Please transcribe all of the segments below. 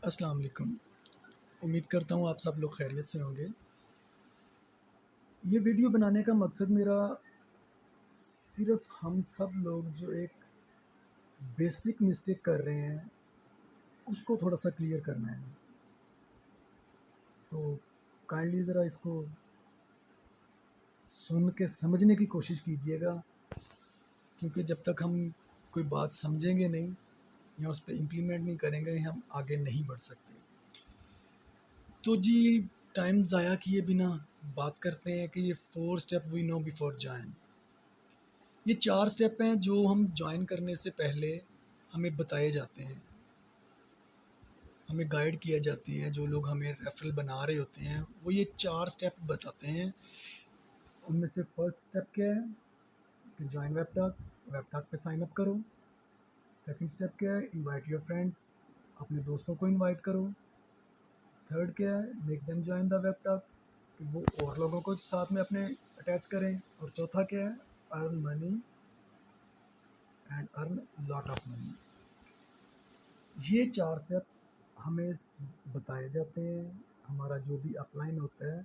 अस्सलाम वालेकुम। उम्मीद करता हूँ आप सब लोग खैरियत से होंगे। ये वीडियो बनाने का मकसद मेरा सिर्फ़ हम सब लोग जो एक बेसिक मिस्टेक कर रहे हैं, उसको थोड़ा-सा क्लियर करना है। तो काइंडली ज़रा इसको सुन के समझने की कोशिश कीजिएगा, क्योंकि जब तक हम कोई बात समझेंगे नहीं या उस पे इम्प्लीमेंट नहीं करेंगे, हम आगे नहीं बढ़ सकते। तो जी, टाइम ज़ाया किए बिना बात करते हैं कि ये 4 step we know before join. ये 4 स्टेप हैं जो हम जॉइन करने से पहले हमें बताए जाते हैं, हमें गाइड किया जाती है। जो लोग हमें रेफ़रल बना रहे होते हैं, वो ये 4 स्टेप बताते हैं। उनमें से फर्स्ट स्टेप क्या है कि जॉइन वेबटॉक पे साइन अप करो। सेकंड स्टेप क्या है, इनवाइट योर फ्रेंड्स, अपने दोस्तों को इनवाइट करो। थर्ड क्या है, मेक देम जॉइन द वेबटॉक, कि वो और लोगों को साथ में अपने अटैच करें। और चौथा क्या है, earn money and earn lot of money. ये 4 स्टेप हमें बताए जाते हैं। हमारा जो भी अपलाइन होता है,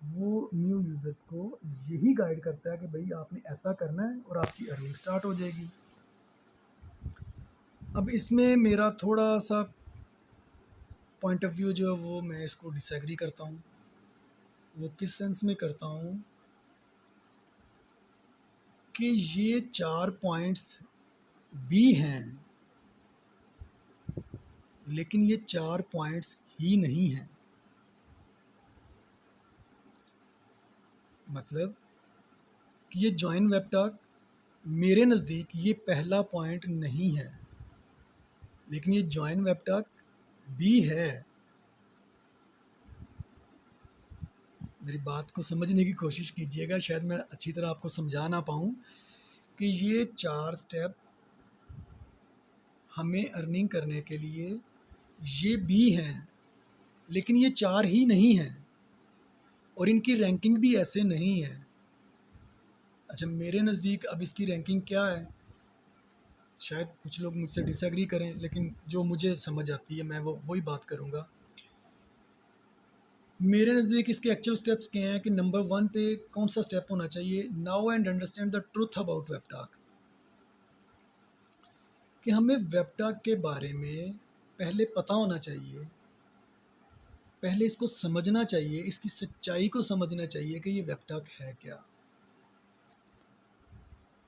वो न्यू यूज़र्स को यही गाइड करता है कि भई आपने ऐसा करना है और आपकी अर्निंग स्टार्ट हो जाएगी। अब इसमें मेरा थोड़ा-सा पॉइंट ऑफ व्यू जो है वो मैं इसको डिसएग्री करता हूँ। वो किस सेंस में करता हूँ कि ये 4 पॉइंट्स भी हैं, लेकिन ये 4 पॉइंट्स ही नहीं हैं। मतलब कि ये जॉइन वेबटॉक मेरे नज़दीक ये पहला पॉइंट नहीं है, लेकिन ये जॉइन वेबटॉक भी है। मेरी बात को समझने की कोशिश कीजिएगा, शायद मैं अच्छी तरह आपको समझा ना पाऊँ कि ये 4 स्टेप हमें अर्निंग करने के लिए ये भी हैं, लेकिन ये 4 ही नहीं हैं और इनकी रैंकिंग भी ऐसे नहीं है। अच्छा, मेरे नज़दीक अब इसकी रैंकिंग क्या है, शायद कुछ लोग मुझसे डिसएग्री करें, लेकिन जो मुझे समझ आती है मैं वो वही बात करूँगा। मेरे नज़दीक इसके एक्चुअल स्टेप्स क्या हैं कि नंबर 1 पे कौन सा स्टेप होना चाहिए, now and understand the truth about Webtalk. कि हमें वेबटॉक के बारे में पहले पता होना चाहिए, पहले इसको समझना चाहिए, इसकी सच्चाई को समझना चाहिए कि ये वेबटॉक है क्या।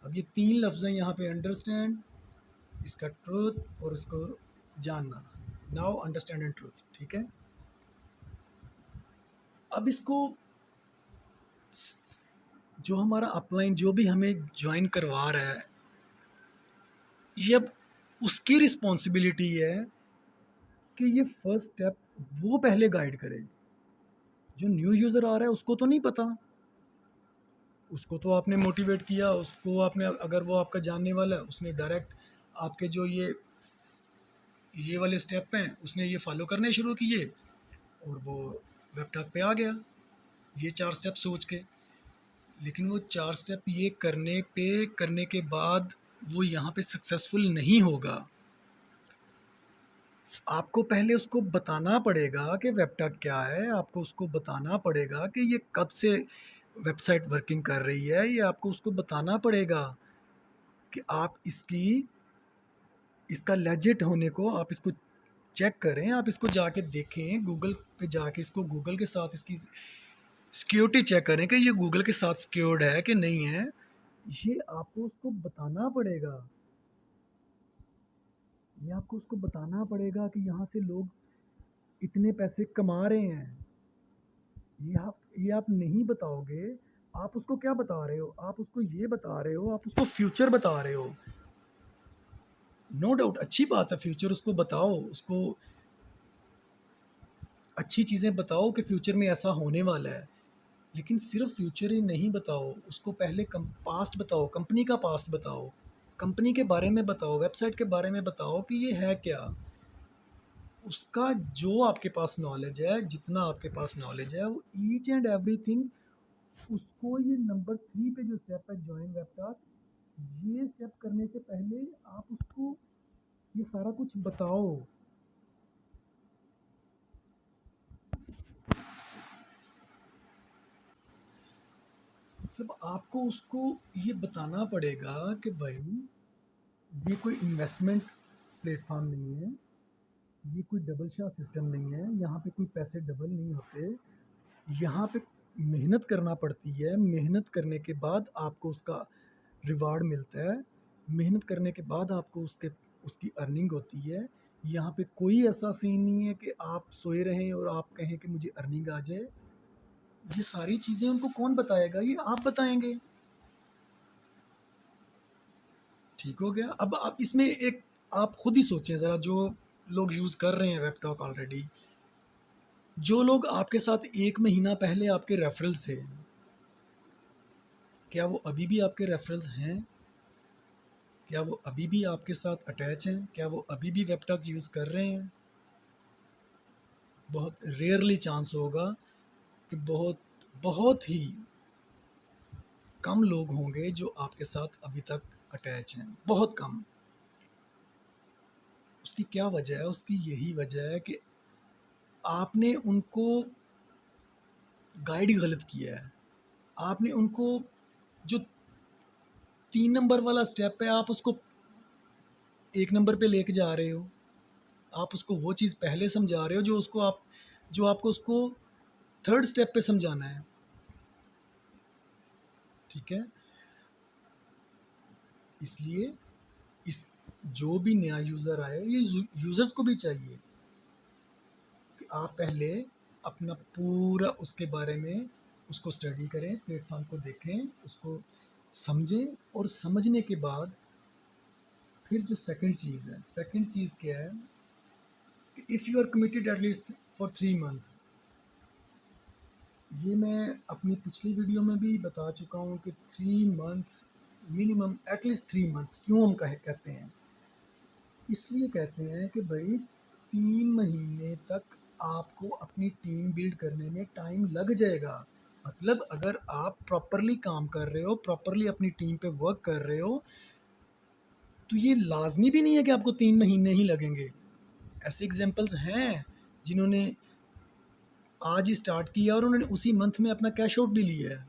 अब ये 3 लफ्ज़ हैं यहाँ पे, अंडरस्टैंड, इसका ट्रुथ और इसको जानना। नाउ अंडरस्टैंड एंड ट्रुथ, ठीक है। अब इसको जो हमारा अपलाइन जो भी हमें ज्वाइन करवा रहा है, ये अब उसकी रिस्पॉन्सिबिलिटी है कि ये फर्स्ट स्टेप वो पहले गाइड करे। जो न्यू यूज़र आ रहा है उसको तो नहीं पता, उसको तो आपने मोटिवेट किया, उसको आपने, अगर वो आपका जानने वाला है, उसने डायरेक्ट आपके जो ये वाले स्टेप हैं उसने ये फॉलो करने शुरू किए और वो वेबटॉक पे आ गया ये 4 स्टेप सोच के। लेकिन वो 4 स्टेप ये करने के बाद वो यहाँ पे सक्सेसफुल नहीं होगा। आपको पहले उसको बताना पड़ेगा कि वेबटॉक क्या है, आपको उसको बताना पड़ेगा कि ये कब से वेबसाइट वर्किंग कर रही है, ये आपको उसको बताना पड़ेगा कि आप इसका लेजिट होने को आप इसको चेक करें, आप इसको जाके देखें, गूगल पे जाके इसको गूगल के साथ इसकी सिक्योरिटी चेक करें कि ये गूगल के साथ सिक्योर्ड है कि नहीं है। ये आपको उसको बताना पड़ेगा। ये आपको उसको बताना पड़ेगा कि यहाँ से लोग इतने पैसे कमा रहे हैं। ये आप नहीं बताओगे, आप उसको क्या बता रहे हो? आप उसको ये बता रहे हो, आप उसको फ्यूचर बता रहे हो। नो डाउट अच्छी बात है, फ्यूचर उसको बताओ, उसको अच्छी चीज़ें बताओ कि फ्यूचर में ऐसा होने वाला है। लेकिन सिर्फ फ्यूचर ही नहीं बताओ, उसको पहले पास्ट बताओ, कंपनी का पास्ट बताओ, कंपनी के बारे में बताओ, वेबसाइट के बारे में बताओ कि ये है क्या। उसका जो आपके पास नॉलेज है, जितना आपके पास नॉलेज है, वो ईच एंड एवरीथिंग उसको, ये नंबर 3 पे जो स्टेप है जॉइन वेबटॉक, ये स्टेप करने से पहले आप उसको ये सारा कुछ बताओ। मतलब आपको उसको ये बताना पड़ेगा कि भाई ये कोई इन्वेस्टमेंट प्लेटफॉर्म नहीं है, ये कोई डबल शाह सिस्टम नहीं है, यहाँ पे कोई पैसे डबल नहीं होते, यहाँ पे मेहनत करना पड़ती है, मेहनत करने के बाद आपको उसका रिवार्ड मिलता है, मेहनत करने के बाद आपको उसकी अर्निंग होती है। यहाँ पे कोई ऐसा सीन नहीं है कि आप सोए रहें और आप कहें कि मुझे अर्निंग आ जाए। ये सारी चीज़ें उनको कौन बताएगा? ये आप बताएंगे। ठीक हो गया। अब आप इसमें एक आप खुद ही सोचें ज़रा, जो लोग यूज़ कर रहे हैं वेबटॉक ऑलरेडी, जो लोग आपके साथ 1 महीना पहले आपके रेफरल्स थे, क्या वो अभी भी आपके रेफरल्स हैं? क्या वो अभी भी आपके साथ अटैच हैं? क्या वो अभी भी वेबटॉक यूज़ कर रहे हैं? बहुत रेयरली चांस होगा कि बहुत बहुत ही कम लोग होंगे जो आपके साथ अभी तक अटैच हैं, बहुत कम। उसकी क्या वजह है? उसकी यही वजह है कि आपने उनको गाइड गलत किया है। आपने उनको जो 3 नंबर वाला स्टेप है, आप उसको 1 नंबर पे लेके जा रहे हो। आप उसको वो चीज़ पहले समझा रहे हो जो आपको उसको 3rd स्टेप पे समझाना है। ठीक है, इसलिए इस जो भी नया यूज़र आए, ये यूज़र्स को भी चाहिए कि आप पहले अपना पूरा उसके बारे में उसको स्टडी करें, प्लेटफॉर्म को देखें, उसको समझें, और समझने के बाद फिर जो सेकंड चीज़ क्या है कि if you are committed at least for 3 months. ये मैं अपनी पिछली वीडियो में भी बता चुका हूँ कि 3 मंथ्स मिनिमम, एटलीस्ट 3 मंथ्स। क्यों हम कहते हैं? इसलिए कहते हैं कि भाई 3 महीने तक आपको अपनी टीम बिल्ड करने में टाइम लग जाएगा। मतलब अगर आप प्रॉपरली काम कर रहे हो, प्रॉपरली अपनी टीम पे वर्क कर रहे हो, तो ये लाजमी भी नहीं है कि आपको 3 महीने ही लगेंगे। ऐसे एग्जांपल्स हैं जिन्होंने आज ही स्टार्ट किया और उन्होंने उसी मंथ में अपना कैश आउट भी लिया है।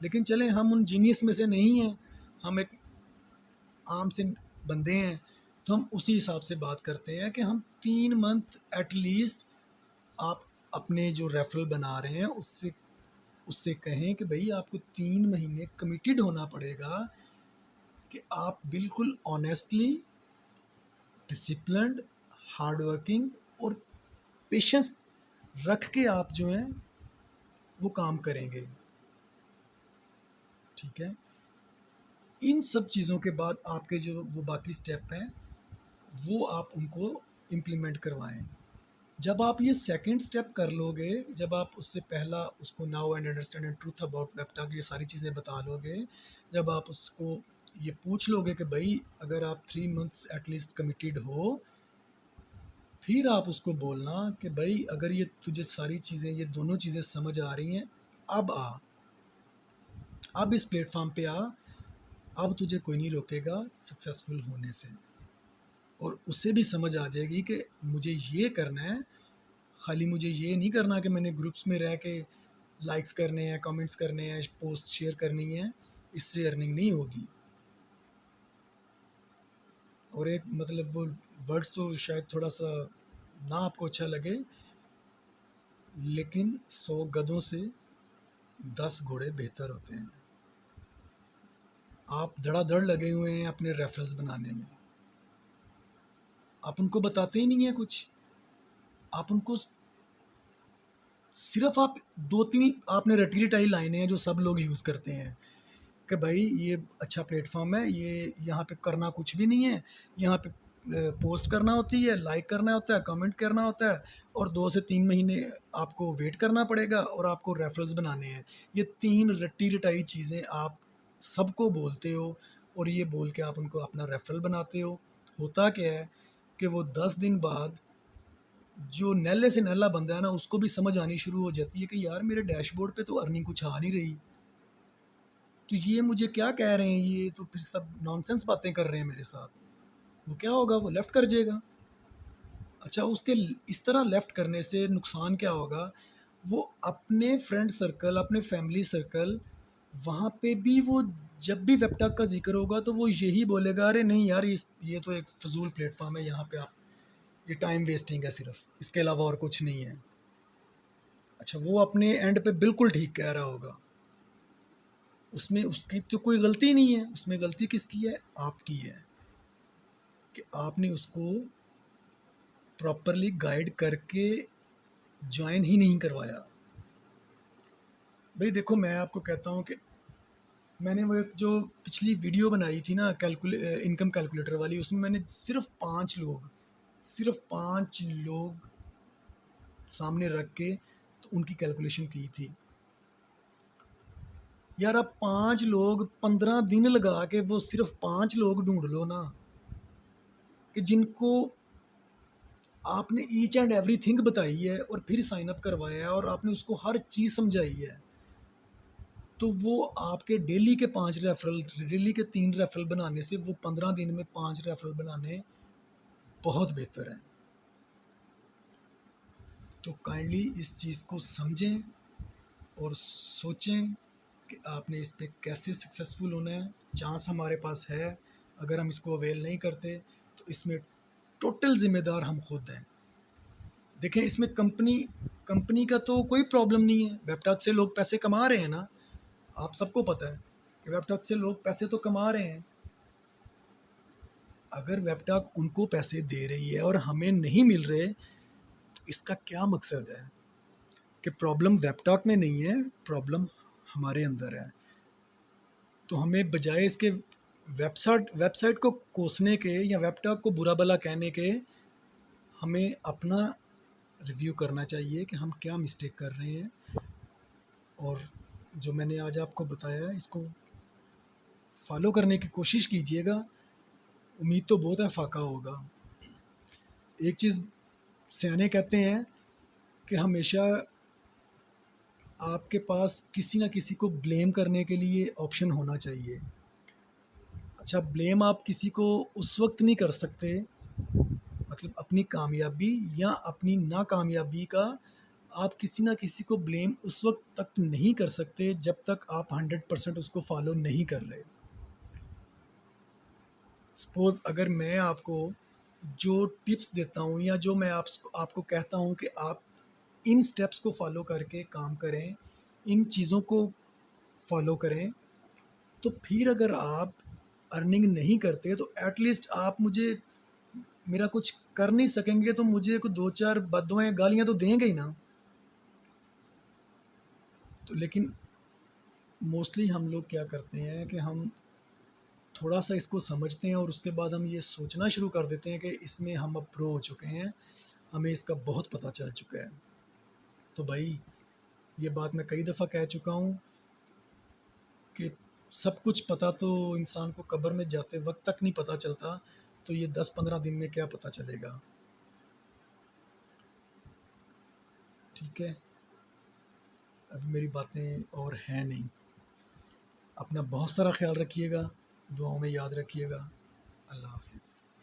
लेकिन चलें, हम उन जीनियस में से नहीं हैं, हम एक आम से बंदे हैं, तो हम उसी हिसाब से बात करते हैं कि हम 3 मंथ एटलीस्ट आप अपने जो रेफरल बना रहे हैं उससे उससे कहें कि भाई आपको 3 महीने कमिटेड होना पड़ेगा कि आप बिल्कुल ऑनेस्टली, डिसिप्लिन्ड, हार्ड वर्किंग और पेशेंस रख के आप जो हैं वो काम करेंगे। ठीक है, इन सब चीज़ों के बाद आपके जो वो बाकी स्टेप हैं वो आप उनको इम्प्लीमेंट करवाएं। जब आप ये सेकंड स्टेप कर लोगे, जब आप उससे पहला उसको now and understand and truth about Webtalk ये सारी चीज़ें बता लोगे, जब आप उसको ये पूछ लोगे कि भाई अगर आप 3 मंथ्स एटलीस्ट कमिटेड हो, फिर आप उसको बोलना कि भाई अगर ये तुझे सारी चीज़ें, ये दोनों चीज़ें समझ आ रही हैं, अब आ, अब इस प्लेटफॉर्म पे आ, अब तुझे कोई नहीं रोकेगा सक्सेसफुल होने से। और उसे भी समझ आ जाएगी कि मुझे ये करना है, खाली मुझे ये नहीं करना कि मैंने ग्रुप्स में रह के लाइक्स करने हैं, कमेंट्स करने हैं, पोस्ट शेयर करनी है, इससे अर्निंग नहीं होगी। और एक मतलब वो वर्ड्स तो शायद थोड़ा सा ना आपको अच्छा लगे, लेकिन 100 गधों से 10 घोड़े बेहतर होते हैं। आप धड़ाधड़ लगे हुए हैं अपने रेफरेंस बनाने में, आप उनको बताते ही नहीं हैं कुछ, आप उनको सिर्फ आप 2-3 आपने रटी रटाई लाइनें हैं जो सब लोग यूज़ करते हैं कि भाई ये अच्छा प्लेटफॉर्म है, ये यहाँ पे करना कुछ भी नहीं है, यहाँ पे पोस्ट करना होती है, लाइक करना होता है, कमेंट करना होता है, और 2 से 3 महीने आपको वेट करना पड़ेगा और आपको रेफरल्स बनाने हैं। ये 3 रट्टी रटाई चीज़ें आप सबको बोलते हो और ये बोल के आप उनको अपना रेफरल बनाते हो। होता क्या है कि वो 10 दिन बाद जो नल्ले से नल्ला बंदा है ना, उसको भी समझ आनी शुरू हो जाती है कि यार मेरे डैशबोर्ड पे तो अर्निंग कुछ आ नहीं रही, तो ये मुझे क्या कह रहे हैं, ये तो फिर सब नॉनसेंस बातें कर रहे हैं मेरे साथ। वो क्या होगा, वो लेफ़्ट कर जाएगा। अच्छा, उसके इस तरह लेफ़्ट करने से नुकसान क्या होगा, वो अपने फ्रेंड सर्कल, अपने फैमिली सर्कल वहाँ पे भी वो जब भी वेबटॉक का ज़िक्र होगा तो वो यही बोलेगा, अरे नहीं यार ये तो एक फ़िज़ूल प्लेटफ़ॉर्म है, यहाँ पे आप ये टाइम वेस्टिंग है सिर्फ, इसके अलावा और कुछ नहीं है। अच्छा, वो अपने एंड पे बिल्कुल ठीक कह रहा होगा, उसमें उसकी तो कोई गलती नहीं है, उसमें गलती किसकी है? आपकी है कि आपने उसको प्रॉपरली गाइड करके जॉइन ही नहीं करवाया। भाई देखो, मैं आपको कहता हूँ कि मैंने वो एक जो पिछली वीडियो बनाई थी ना इनकम कैलकुलेटर वाली, उसमें मैंने सिर्फ पाँच लोग सामने रख के तो उनकी कैलकुलेशन की थी। यार अब 5 लोग 15 दिन लगा के वो सिर्फ 5 लोग ढूंढ लो ना, कि जिनको आपने ईच एंड एवरीथिंग बताई है और फिर साइन अप करवाया है और आपने उसको हर चीज़ समझाई है, तो वो आपके डेली के 5 रेफरल, डेली के 3 रेफरल बनाने से वो 15 दिन में 5 रेफरल बनाने बहुत बेहतर है। तो काइंडली इस चीज़ को समझें और सोचें कि आपने इस पे कैसे सक्सेसफुल होना है। चांस हमारे पास है, अगर हम इसको अवेल नहीं करते तो इसमें टोटल ज़िम्मेदार हम खुद हैं। देखें, इसमें कंपनी कंपनी का तो कोई प्रॉब्लम नहीं है, वेबटॉक से लोग पैसे कमा रहे हैं ना, आप सबको पता है कि वेबटॉक से लोग पैसे तो कमा रहे हैं। अगर वेबटॉक उनको पैसे दे रही है और हमें नहीं मिल रहे, तो इसका क्या मकसद है? कि प्रॉब्लम वेबटॉक में नहीं है, प्रॉब्लम हमारे अंदर है। तो हमें बजाय इसके वेबसाइट को कोसने के या वेबटॉक को बुरा भला कहने के, हमें अपना रिव्यू करना चाहिए कि हम क्या मिस्टेक कर रहे हैं, और जो मैंने आज आपको बताया इसको फॉलो करने की कोशिश कीजिएगा। उम्मीद तो बहुत है फाका होगा। एक चीज़ सियाने कहते हैं कि हमेशा आपके पास किसी न किसी को ब्लेम करने के लिए ऑप्शन होना चाहिए। अच्छा, ब्लेम आप किसी को उस वक्त नहीं कर सकते, मतलब अपनी कामयाबी या अपनी नाकामयाबी का आप किसी ना किसी को ब्लेम उस वक्त तक नहीं कर सकते जब तक आप 100% उसको फॉलो नहीं कर रहे। सपोज़ अगर मैं आपको जो टिप्स देता हूँ या जो मैं आपको कहता हूँ कि आप इन स्टेप्स को फॉलो करके काम करें, इन चीज़ों को फॉलो करें, तो फिर अगर आप अर्निंग नहीं करते तो एटलीस्ट आप मुझे मेरा कुछ कर नहीं सकेंगे तो मुझे कुछ 2-4 बद्दुआएँ गालियाँ तो देंगे ही ना। तो लेकिन मोस्टली हम लोग क्या करते हैं कि हम थोड़ा सा इसको समझते हैं और उसके बाद हम ये सोचना शुरू कर देते हैं कि इसमें हम अब प्रो हो चुके हैं, हमें इसका बहुत पता चल चुका है। तो भाई, ये बात मैं कई दफ़ा कह चुका हूँ कि सब कुछ पता तो इंसान को कब्र में जाते वक्त तक नहीं पता चलता, तो ये 10-15 दिन में क्या पता चलेगा। ठीक है, अब मेरी बातें और हैं नहीं। अपना बहुत सारा ख्याल रखिएगा, दुआओं में याद रखिएगा। अल्लाह हाफिज़।